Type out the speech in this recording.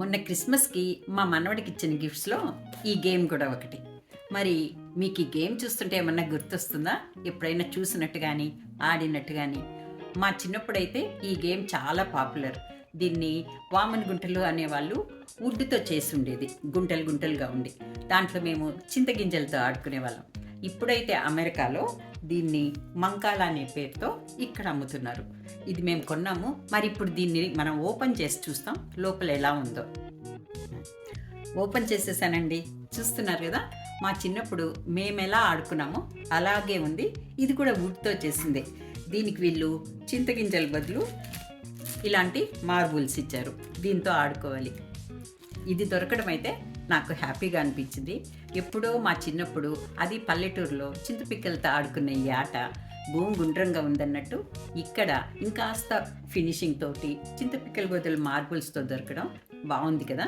మొన్న క్రిస్మస్కి మా మనవడికి ఇచ్చిన గిఫ్ట్స్లో ఈ గేమ్ కూడా ఒకటి. మరి మీకు ఈ గేమ్ చూస్తుంటే ఏమన్నా గుర్తొస్తుందా? ఎప్పుడైనా చూసినట్టు కానీ ఆడినట్టు కానీ? మా చిన్నప్పుడైతే ఈ గేమ్ చాలా పాపులర్. దీన్ని వామన్ గుంటలు అనేవాళ్ళు వుడ్తో చేసి ఉండేది, గుంటలు గుంటలుగా ఉండి. దాంట్లో మేము చింతగింజలతో ఆడుకునేవాళ్ళం. ఇప్పుడైతే అమెరికాలో దీన్ని మంకాల అనే పేరుతో ఇక్కడ అమ్ముతున్నారు. ఇది మేము కొన్నాము. మరి ఇప్పుడు దీన్ని మనం ఓపెన్ చేసి చూస్తాం లోపల ఎలా ఉందో. ఓపెన్ చేసేసానండి. చూస్తున్నారు కదా, మా చిన్నప్పుడు మేము ఎలా ఆడుకున్నామో అలాగే ఉంది. ఇది కూడా వుడ్తో చేసిందే. దీనికి వీళ్ళు చింతగింజల బదులు ఇలాంటి మార్బుల్స్ ఇచ్చారు. దీంతో ఆడుకోవాలి. ఇది దొరకడం అయితే నాకు హ్యాపీగా అనిపించింది. ఎప్పుడో మా చిన్నప్పుడు, అది పల్లెటూరులో చింతపిక్కలతో ఆడుకునే ఈ ఆట భూమి గుండ్రంగా ఉందన్నట్టు ఇక్కడ ఇంకాస్త ఫినిషింగ్ తోటి చింతపిక్కల బదులు మార్బుల్స్తో దొరకడం బాగుంది కదా.